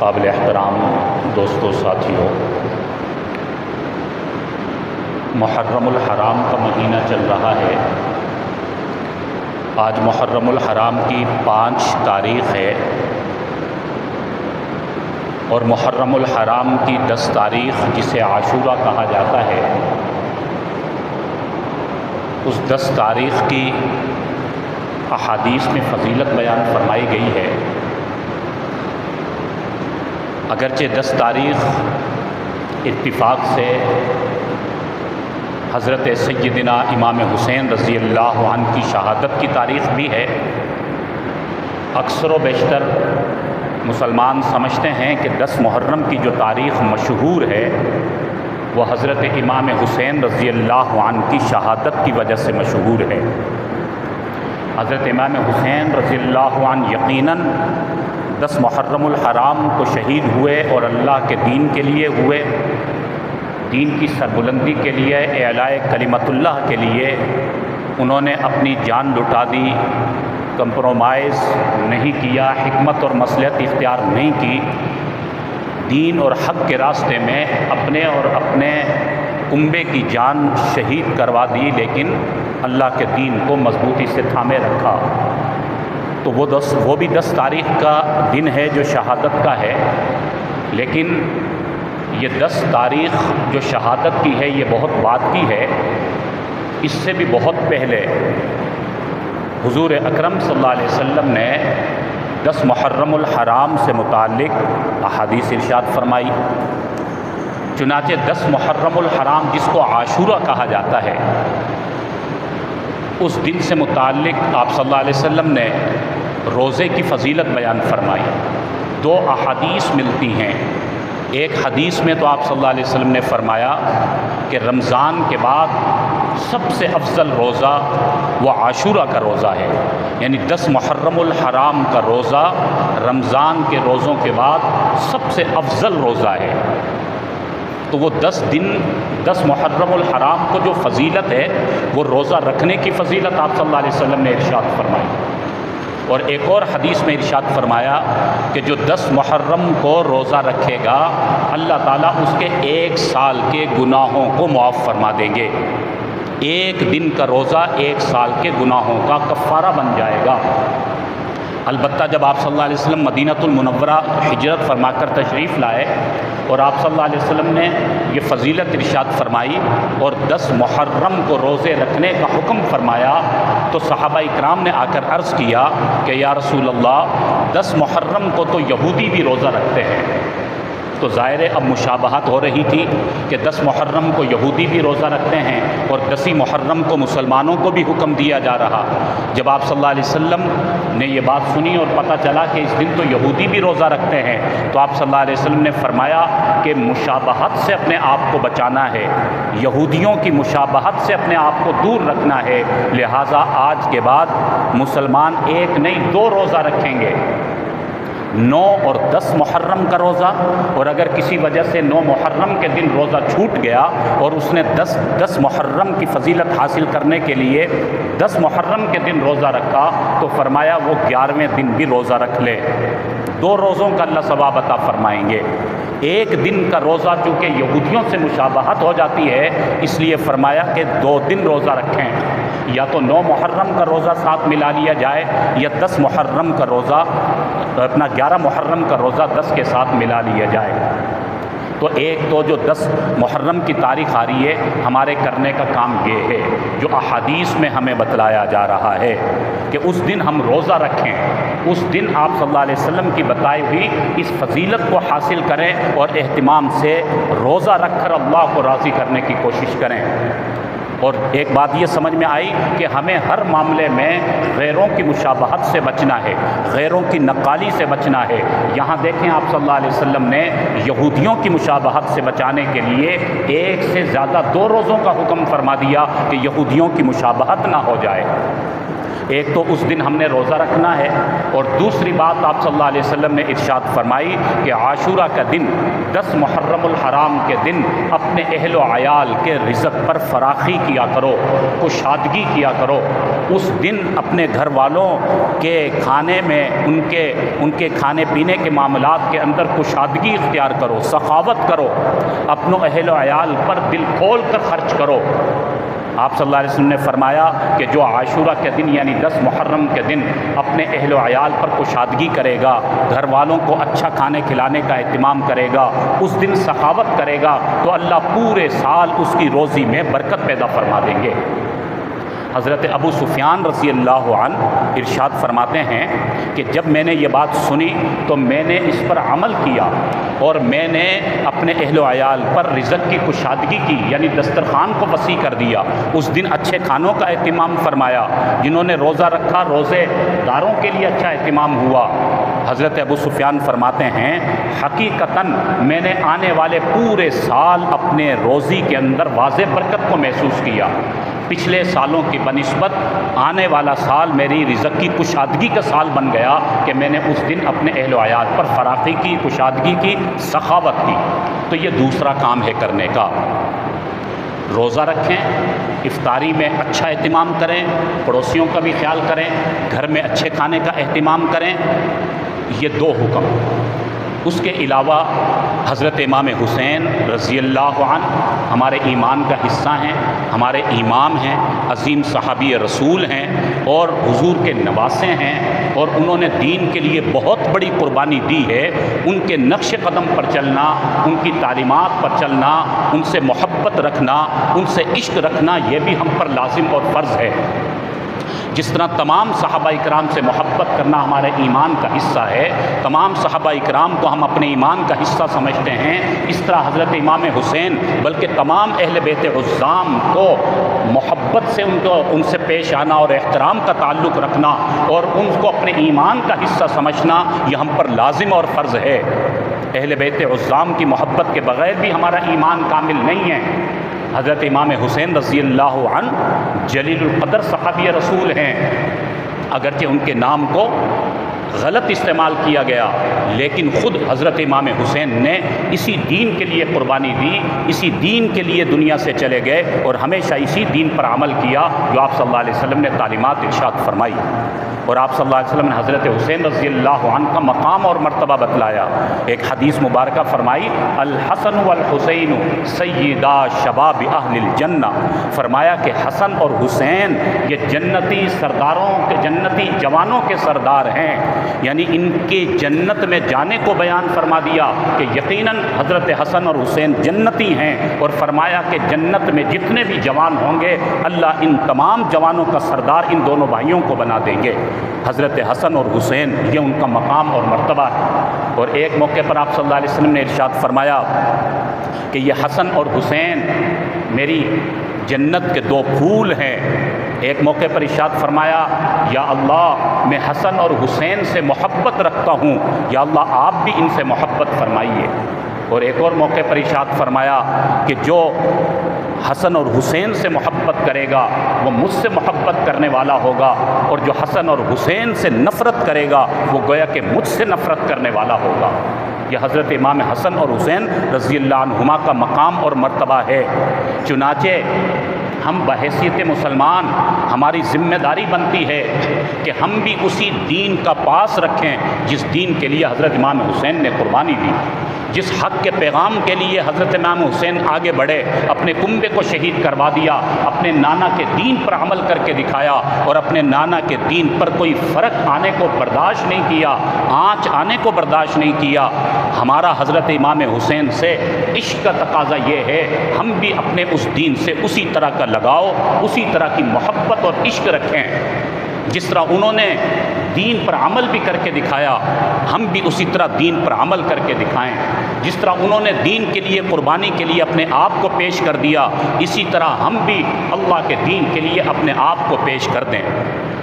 قابل احترام دوستوں ساتھیوں، محرم الحرام کا مہینہ چل رہا ہے۔ آج محرم الحرام کی 5 تاریخ ہے اور محرم الحرام کی 10 تاریخ جسے عاشورہ کہا جاتا ہے، اس 10 تاریخ کی احادیث میں فضیلت بیان فرمائی گئی ہے۔ اگرچہ 10 تاریخ اتفاق سے حضرت سیدنا امام حسین رضی اللہ عنہ کی شہادت کی تاریخ بھی ہے، اکثر و بیشتر مسلمان سمجھتے ہیں کہ 10 محرم کی جو تاریخ مشہور ہے وہ حضرت امام حسین رضی اللہ عنہ کی شہادت کی وجہ سے مشہور ہے۔ حضرت امام حسین رضی اللہ عنہ یقیناً 10 محرم الحرام کو شہید ہوئے اور اللہ کے دین کے لیے ہوئے، دین کی سربلندی کے لیے، اعلاء کلمت اللہ کے لیے انہوں نے اپنی جان لٹا دی، کمپرومائز نہیں کیا، حکمت اور مصلحت اختیار نہیں کی، دین اور حق کے راستے میں اپنے اور اپنے کنبے کی جان شہید کروا دی، لیکن اللہ کے دین کو مضبوطی سے تھامے رکھا۔ تو وہ بھی 10 تاریخ کا دن ہے جو شہادت کا ہے، لیکن یہ 10 تاریخ جو شہادت کی ہے یہ بہت بعد کی ہے۔ اس سے بھی بہت پہلے حضور اکرم صلی اللہ علیہ وسلم نے 10 محرم الحرام سے متعلق احادیث ارشاد فرمائی۔ چنانچہ 10 محرم الحرام جس کو عاشورہ کہا جاتا ہے، اس دن سے متعلق آپ صلی اللہ علیہ وسلم نے روزے کی فضیلت بیان فرمائی۔ 2 احادیث ملتی ہیں۔ ایک حدیث میں تو آپ صلی اللہ علیہ وسلم نے فرمایا کہ رمضان کے بعد سب سے افضل روزہ وہ عاشورہ کا روزہ ہے، یعنی 10 محرم الحرام کا روزہ رمضان کے روزوں کے بعد سب سے افضل روزہ ہے۔ تو وہ 10 محرم الحرام کو جو فضیلت ہے وہ روزہ رکھنے کی فضیلت آپ صلی اللہ علیہ وسلم نے ارشاد فرمائی۔ اور ایک اور حدیث میں ارشاد فرمایا کہ جو 10 محرم کو روزہ رکھے گا اللہ تعالیٰ اس کے 1 سال کے گناہوں کو معاف فرما دیں گے۔ 1 دن کا روزہ 1 سال کے گناہوں کا کفارہ بن جائے گا۔ البتہ جب آپ صلی اللہ علیہ وسلم مدینۃ المنورہ ہجرت فرما کر تشریف لائے اور آپ صلی اللہ علیہ وسلم نے یہ فضیلت ارشاد فرمائی اور 10 محرم کو روزے رکھنے کا حکم فرمایا، تو صحابہ اکرام نے آ کر عرض کیا کہ یا رسول اللہ 10 محرم کو تو یہودی بھی روزہ رکھتے ہیں۔ تو ظاہر اب مشابہت ہو رہی تھی کہ 10 محرم کو یہودی بھی روزہ رکھتے ہیں اور 10 محرم کو مسلمانوں کو بھی حکم دیا جا رہا۔ جب آپ صلی اللہ علیہ وسلم نے یہ بات سنی اور پتہ چلا کہ اس دن تو یہودی بھی روزہ رکھتے ہیں، تو آپ صلی اللہ علیہ وسلم نے فرمایا کہ مشابہت سے اپنے آپ کو بچانا ہے، یہودیوں کی مشابہت سے اپنے آپ کو دور رکھنا ہے، لہٰذا آج کے بعد مسلمان 1 نہیں 2 روزہ رکھیں گے، 9 اور 10 محرم کا روزہ، اور اگر کسی وجہ سے 9 محرم کے دن روزہ چھوٹ گیا اور اس نے 10 محرم کی فضیلت حاصل کرنے کے لیے 10 محرم کے دن روزہ رکھا تو فرمایا وہ 11ویں دن بھی روزہ رکھ لے۔ 2 روزوں کا اللہ ثواب عطا فرمائیں گے۔ 1 دن کا روزہ چونکہ یہودیوں سے مشابہت ہو جاتی ہے، اس لیے فرمایا کہ 2 دن روزہ رکھیں، یا تو 9 محرم کا روزہ ساتھ ملا لیا جائے یا 10 محرم کا روزہ 11 محرم کا روزہ 10 کے ساتھ ملا لیا جائے۔ تو ایک تو جو 10 محرم کی تاریخ آ رہی ہے، ہمارے کرنے کا کام یہ ہے جو احادیث میں ہمیں بتلایا جا رہا ہے کہ اس دن ہم روزہ رکھیں، اس دن آپ صلی اللہ علیہ وسلم کی بتائی ہوئی اس فضیلت کو حاصل کریں اور اہتمام سے روزہ رکھ کر اللہ کو راضی کرنے کی کوشش کریں۔ اور ایک بات یہ سمجھ میں آئی کہ ہمیں ہر معاملے میں غیروں کی مشابہت سے بچنا ہے، غیروں کی نقالی سے بچنا ہے۔ یہاں دیکھیں آپ صلی اللہ علیہ وسلم نے یہودیوں کی مشابہت سے بچانے کے لیے 1 سے زیادہ 2 روزوں کا حکم فرما دیا کہ یہودیوں کی مشابہت نہ ہو جائے۔ ایک تو اس دن ہم نے روزہ رکھنا ہے، اور دوسری بات آپ صلی اللہ علیہ وسلم نے ارشاد فرمائی کہ عاشورہ کا دن 10 محرم الحرام کے دن اپنے اہل و عیال کے رزق پر فراخی کیا کرو، کشادگی کیا کرو۔ اس دن اپنے گھر والوں کے کھانے میں ان کے کھانے پینے کے معاملات کے اندر کشادگی اختیار کرو، سخاوت کرو، اپنوں اہل و عیال پر دل کھول کر خرچ کرو۔ آپ صلی اللہ علیہ وسلم نے فرمایا کہ جو عاشورہ کے دن یعنی 10 محرم کے دن اپنے اہل و عیال پر کشادگی کرے گا، گھر والوں کو اچھا کھانے کھلانے کا اہتمام کرے گا، اس دن سخاوت کرے گا، تو اللہ پورے سال اس کی روزی میں برکت پیدا فرما دیں گے۔ حضرت ابو سفیان رضی اللہ عنہ ارشاد فرماتے ہیں کہ جب میں نے یہ بات سنی تو میں نے اس پر عمل کیا، اور میں نے اپنے اہل و عیال پر رزق کی کشادگی کی، یعنی دسترخوان کو وسیع کر دیا۔ اس دن اچھے کھانوں کا اہتمام فرمایا، جنہوں نے روزہ رکھا روزے داروں کے لیے اچھا اہتمام ہوا۔ حضرت ابو سفیان فرماتے ہیں حقیقتاً میں نے آنے والے پورے سال اپنے روزی کے اندر واضح برکت کو محسوس کیا۔ پچھلے سالوں کی بنسبت آنے والا سال میری رزق کی کشادگی کا سال بن گیا کہ میں نے اس دن اپنے اہل و عیال پر فراخی کی، کشادگی کی، سخاوت کی۔ تو یہ دوسرا کام ہے کرنے کا۔ روزہ رکھیں، افطاری میں اچھا اہتمام کریں، پڑوسیوں کا بھی خیال کریں، گھر میں اچھے کھانے کا اہتمام کریں۔ یہ 2 حکم۔ اس کے علاوہ حضرت امام حسین رضی اللہ عنہ ہمارے ایمان کا حصہ ہیں، ہمارے امام ہیں، عظیم صحابی رسول ہیں، اور حضور کے نواسے ہیں، اور انہوں نے دین کے لیے بہت بڑی قربانی دی ہے۔ ان کے نقش قدم پر چلنا، ان کی تعلیمات پر چلنا، ان سے محبت رکھنا، ان سے عشق رکھنا، یہ بھی ہم پر لازم اور فرض ہے۔ جس طرح تمام صحابہ اکرام سے محبت کرنا ہمارے ایمان کا حصہ ہے، تمام صحابہ اکرام کو ہم اپنے ایمان کا حصہ سمجھتے ہیں، اس طرح حضرت امام حسین بلکہ تمام اہل بیت عظام کو محبت سے ان سے پیش آنا اور احترام کا تعلق رکھنا اور ان کو اپنے ایمان کا حصہ سمجھنا، یہ ہم پر لازم اور فرض ہے۔ اہل بیت عظام کی محبت کے بغیر بھی ہمارا ایمان کامل نہیں ہے۔ حضرت امام حسین رضی اللہ عنہ جلیل القدر صحابی رسول ہیں، اگرچہ ان کے نام کو غلط استعمال کیا گیا، لیکن خود حضرت امام حسین نے اسی دین کے لیے قربانی دی، اسی دین کے لیے دنیا سے چلے گئے، اور ہمیشہ اسی دین پر عمل کیا جو آپ صلی اللہ علیہ وسلم نے تعلیمات ارشاد فرمائی۔ اور آپ صلی اللہ علیہ وسلم نے حضرت حسین رضی اللہ عنہ کا مقام اور مرتبہ بتلایا۔ ایک حدیث مبارکہ فرمائی الحسن والحسین سیدا شباب اہل الجنہ، فرمایا کہ حسن اور حسین یہ جنتی سرداروں کے، جنتی جوانوں کے سردار ہیں، یعنی ان کے جنت میں جانے کو بیان فرما دیا کہ یقیناً حضرت حسن اور حسین جنتی ہیں، اور فرمایا کہ جنت میں جتنے بھی جوان ہوں گے اللہ ان تمام جوانوں کا سردار ان دونوں بھائیوں کو بنا دیں گے۔ حضرت حسن اور حسین یہ ان کا مقام اور مرتبہ ہے۔ اور ایک موقع پر آپ صلی اللہ علیہ وسلم نے ارشاد فرمایا کہ یہ حسن اور حسین میری جنت کے 2 پھول ہیں۔ ایک موقع پر ارشاد فرمایا یا اللہ میں حسن اور حسین سے محبت رکھتا ہوں، یا اللہ آپ بھی ان سے محبت فرمائیے۔ اور ایک اور موقع پر ارشاد فرمایا کہ جو حسن اور حسین سے محبت کرے گا وہ مجھ سے محبت کرنے والا ہوگا، اور جو حسن اور حسین سے نفرت کرے گا وہ گویا کہ مجھ سے نفرت کرنے والا ہوگا۔ یہ حضرت امام حسن اور حسین رضی اللہ عنہما کا مقام اور مرتبہ ہے۔ چنانچہ ہم بحیثیت مسلمان ہماری ذمہ داری بنتی ہے کہ ہم بھی اسی دین کا پاس رکھیں جس دین کے لیے حضرت امام حسین نے قربانی دی، جس حق کے پیغام کے لیے حضرت امام حسین آگے بڑھے، اپنے کنبے کو شہید کروا دیا، اپنے نانا کے دین پر عمل کر کے دکھایا، اور اپنے نانا کے دین پر کوئی فرق آنے کو برداشت نہیں کیا، آنچ آنے کو برداشت نہیں کیا۔ ہمارا حضرت امام حسین سے عشق کا تقاضا یہ ہے ہم بھی اپنے اس دین سے اسی طرح کا لگاؤ، اسی طرح کی محبت اور عشق رکھیں۔ جس طرح انہوں نے دین پر عمل بھی کر کے دکھایا، ہم بھی اسی طرح دین پر عمل کر کے دکھائیں۔ جس طرح انہوں نے دین کے لیے قربانی کے لیے اپنے آپ کو پیش کر دیا، اسی طرح ہم بھی اللہ کے دین کے لیے اپنے آپ کو پیش کر دیں۔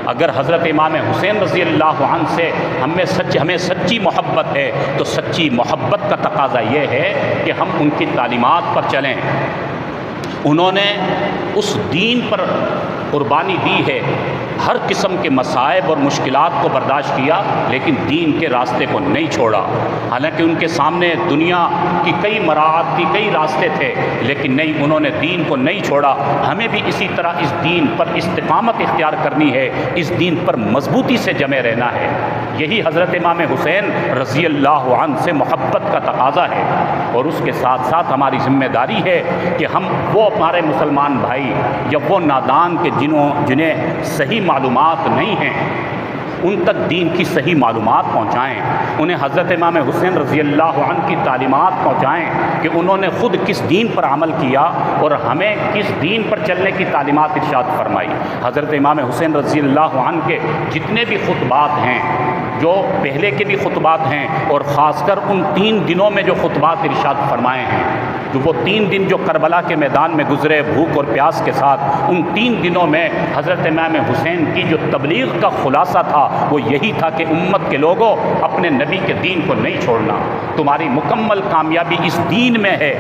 اگر حضرت امام حسین رضی اللہ عنہ سے ہمیں سچی محبت ہے تو سچی محبت کا تقاضا یہ ہے کہ ہم ان کی تعلیمات پر چلیں۔ انہوں نے اس دین پر قربانی دی ہے ہر قسم کے مصائب اور مشکلات کو برداشت کیا لیکن دین کے راستے کو نہیں چھوڑا۔ حالانکہ ان کے سامنے دنیا کی کئی مراحت کی کئی راستے تھے لیکن نہیں، انہوں نے دین کو نہیں چھوڑا۔ ہمیں بھی اسی طرح اس دین پر استقامت اختیار کرنی ہے، اس دین پر مضبوطی سے جمے رہنا ہے۔ یہی حضرت امام حسین رضی اللہ عنہ سے محبت کا تقاضا ہے، اور اس کے ساتھ ساتھ ہماری ذمہ داری ہے کہ ہم وہ ہمارے مسلمان بھائی یا وہ نادان کے جنہیں صحیح معلومات نہیں ہیں ان تک دین کی صحیح معلومات پہنچائیں، انہیں حضرت امام حسین رضی اللہ عنہ کی تعلیمات پہنچائیں کہ انہوں نے خود کس دین پر عمل کیا اور ہمیں کس دین پر چلنے کی تعلیمات ارشاد فرمائی۔ حضرت امام حسین رضی اللہ عنہ کے جتنے بھی خطبات ہیں، جو پہلے کے بھی خطبات ہیں اور خاص کر ان 3 دنوں میں جو خطبات ارشاد فرمائے ہیں، جو وہ 3 دن جو کربلا کے میدان میں گزرے بھوک اور پیاس کے ساتھ، ان 3 دنوں میں حضرت امام حسین کی جو تبلیغ کا خلاصہ تھا وہ یہی تھا کہ امت کے لوگوں، اپنے نبی کے دین کو نہیں چھوڑنا، تمہاری مکمل کامیابی اس دین میں ہے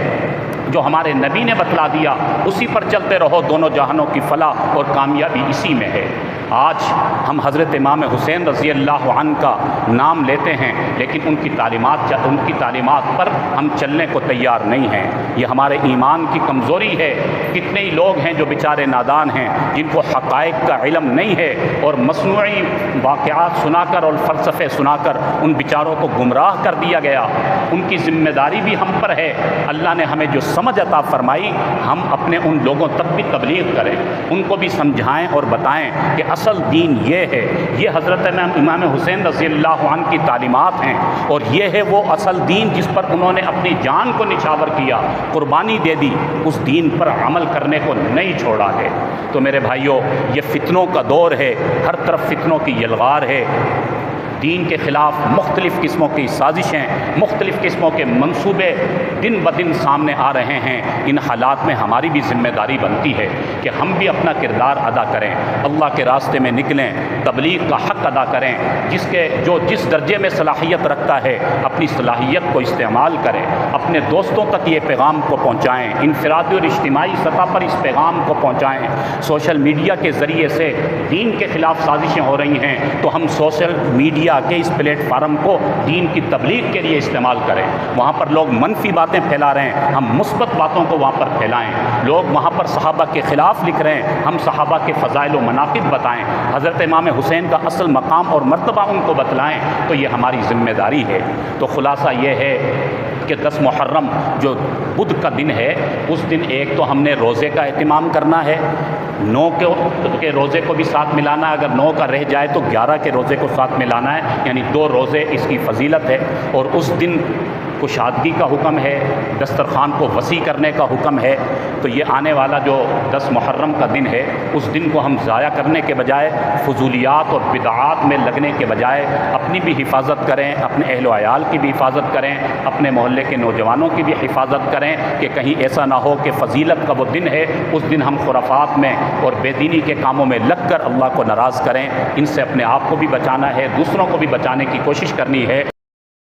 جو ہمارے نبی نے بتلا دیا، اسی پر چلتے رہو، دونوں جہانوں کی فلاح اور کامیابی اسی میں ہے۔ آج ہم حضرت امام حسین رضی اللہ عنہ کا نام لیتے ہیں لیکن ان کی تعلیمات پر ہم چلنے کو تیار نہیں ہیں۔ یہ ہمارے ایمان کی کمزوری ہے۔ کتنے ہی لوگ ہیں جو بیچارے نادان ہیں، جن کو حقائق کا علم نہیں ہے، اور مصنوعی واقعات سنا کر اور فلسفے سنا کر ان بیچاروں کو گمراہ کر دیا گیا۔ ان کی ذمہ داری بھی ہم پر ہے۔ اللہ نے ہمیں جو سمجھ عطا فرمائی، ہم اپنے ان لوگوں تک بھی تبلیغ کریں، ان کو بھی سمجھائیں اور بتائیں کہ اصل دین یہ ہے، یہ حضرت امام حسین رضی اللہ عنہ کی تعلیمات ہیں، اور یہ ہے وہ اصل دین جس پر انہوں نے اپنی جان کو نچھاور کیا، قربانی دے دی، اس دین پر عمل کرنے کو نہیں چھوڑا ہے۔ تو میرے بھائیوں، یہ فتنوں کا دور ہے، ہر طرف فتنوں کی یلغار ہے، دین کے خلاف مختلف قسموں کی سازشیں، مختلف قسموں کے منصوبے دن بدن سامنے آ رہے ہیں۔ ان حالات میں ہماری بھی ذمہ داری بنتی ہے کہ ہم بھی اپنا کردار ادا کریں، اللہ کے راستے میں نکلیں، تبلیغ کا حق ادا کریں، جس درجے میں صلاحیت رکھتا ہے اپنی صلاحیت کو استعمال کریں، اپنے دوستوں تک یہ پیغام کو پہنچائیں، انفرادی اور اجتماعی سطح پر اس پیغام کو پہنچائیں۔ سوشل میڈیا کے ذریعے سے دین کے خلاف سازشیں ہو رہی ہیں تو ہم سوشل میڈیا کے اس پلیٹ فارم کو دین کی تبلیغ کے لیے استعمال کریں۔ وہاں پر لوگ منفی باتیں پھیلا رہے ہیں، ہم مثبت باتوں کو وہاں پر پھیلائیں۔ لوگ وہاں پر صحابہ کے خلاف لکھ رہے ہیں، ہم صحابہ کے فضائل و مناقب بتائیں، حضرت امام حسین کا اصل مقام اور مرتبہ ان کو بتلائیں۔ تو یہ ہماری ذمہ داری ہے۔ تو خلاصہ یہ ہے کہ 10 محرم جو بدھ کا دن ہے، اس دن ایک تو ہم نے روزے کا اہتمام کرنا ہے، 9 کے روزے کو بھی ساتھ ملانا ہے، اگر 9 کا رہ جائے تو 11 کے روزے کو ساتھ ملانا ہے، یعنی 2 روزے اس کی فضیلت ہے۔ اور اس دن کشادگی کا حکم ہے، دسترخوان کو وسیع کرنے کا حکم ہے۔ تو یہ آنے والا جو 10 محرم کا دن ہے، اس دن کو ہم ضائع کرنے کے بجائے، فضولیات اور بدعات میں لگنے کے بجائے اپنی بھی حفاظت کریں، اپنے اہل و عیال کی بھی حفاظت کریں، اپنے محلے کے نوجوانوں کی بھی حفاظت کریں کہ کہیں ایسا نہ ہو کہ فضیلت کا وہ دن ہے، اس دن ہم خرافات میں اور بے دینی کے کاموں میں لگ کر اللہ کو ناراض کریں۔ ان سے اپنے آپ کو بھی بچانا ہے، دوسروں کو بھی بچانے کی کوشش کرنی ہے۔